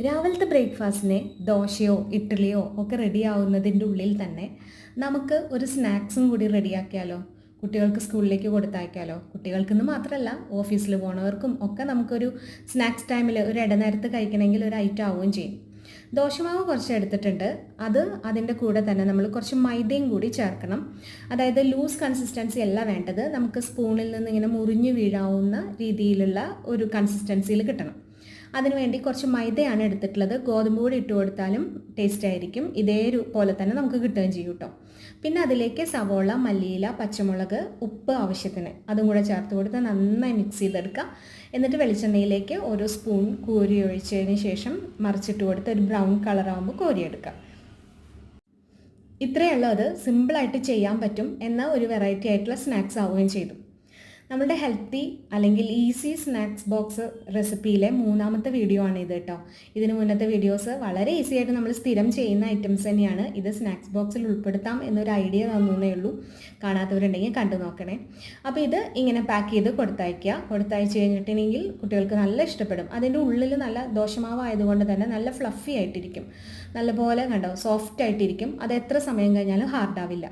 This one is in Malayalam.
രാവിലത്തെ ബ്രേക്ക്ഫാസ്റ്റിന് ദോശയോ ഇഡ്ഡലിയോ ഒക്കെ റെഡിയാവുന്നതിൻ്റെ ഉള്ളിൽ തന്നെ നമുക്ക് ഒരു സ്നാക്സും കൂടി റെഡിയാക്കിയാലോ? കുട്ടികൾക്ക് സ്കൂളിലേക്ക് കൊടുത്തയക്കാലോ? കുട്ടികൾക്കെന്ന് മാത്രമല്ല, ഓഫീസിൽ പോണവർക്കും ഒക്കെ നമുക്കൊരു സ്നാക്സ് ടൈമിൽ ഒരു ഇടനേരത്ത് കഴിക്കണമെങ്കിൽ ഒരു ഐറ്റം ആവുകയും ചെയ്യും. ദോശമാവ് കുറച്ച് എടുത്തിട്ടുണ്ട്. അതിൻ്റെ കൂടെ തന്നെ നമ്മൾ കുറച്ച് മൈദയും കൂടി ചേർക്കണം. അതായത് ലൂസ് കൺസിസ്റ്റൻസി അല്ല വേണ്ടത്, നമുക്ക് സ്പൂണിൽ നിന്ന് ഇങ്ങനെ മുറിഞ്ഞു വീഴാവുന്ന രീതിയിലുള്ള ഒരു കൺസിസ്റ്റൻസിയിൽ കിട്ടണം. അതിനുവേണ്ടി കുറച്ച് മൈദയാണ് എടുത്തിട്ടുള്ളത്. ഗോതമ്പ് പൊടി ഇട്ട് കൊടുത്താലും ടേസ്റ്റ് ആയിരിക്കും. പോലെ തന്നെ നമുക്ക് കിട്ടുകയും ചെയ്യും കേട്ടോ. പിന്നെ അതിലേക്ക് സവോള, മല്ലിയില, പച്ചമുളക്, ഉപ്പ് ആവശ്യത്തിന് അതും കൂടെ ചേർത്ത് കൊടുത്ത് നന്നായി മിക്സ് ചെയ്തെടുക്കുക. എന്നിട്ട് വെളിച്ചെണ്ണയിലേക്ക് ഒരു സ്പൂൺ കോരി ഒഴിച്ചതിന് ശേഷം മറിച്ചിട്ട് കൊടുത്ത് ഒരു ബ്രൗൺ കളറാകുമ്പോൾ കോരിയെടുക്കുക. ഇത്രയേ ഉള്ളൂ. അത് സിമ്പിളായിട്ട് ചെയ്യാൻ പറ്റും, എന്നാൽ ഒരു വെറൈറ്റി ആയിട്ടുള്ള സ്നാക്സ് ആവുകയും ചെയ്തു. നമ്മുടെ ഹെൽത്തി അല്ലെങ്കിൽ ഈസി സ്നാക്സ് ബോക്സ് റെസിപ്പിയിലെ 3ാമത്തെ വീഡിയോ ആണ് ഇത് കേട്ടോ. ഇതിന് മുന്നത്തെ വീഡിയോസ് വളരെ ഈസി ആയിട്ട് നമ്മൾ സ്ഥിരം ചെയ്യുന്ന ഐറ്റംസ് തന്നെയാണ്. ഇത് സ്നാക്സ് ബോക്സിൽ ഉൾപ്പെടുത്താം എന്നൊരു ഐഡിയ തന്നേ ഉള്ളൂ. കാണാത്തവരുണ്ടെങ്കിൽ കണ്ടു നോക്കണേ. അപ്പോൾ ഇത് ഇങ്ങനെ പാക്ക് ചെയ്ത് കൊടുത്തയച്ച് കഴിഞ്ഞിട്ടുണ്ടെങ്കിൽ കുട്ടികൾക്ക് നല്ല ഇഷ്ടപ്പെടും. അതിൻ്റെ ഉള്ളിൽ നല്ല ദോശമാവ് ആയതുകൊണ്ട് തന്നെ നല്ല ഫ്ലഫി ആയിട്ടിരിക്കും. നല്ലപോലെ കണ്ടോ, സോഫ്റ്റ് ആയിട്ടിരിക്കും. അത് എത്ര സമയം കഴിഞ്ഞാലും ഹാർഡാവില്ല.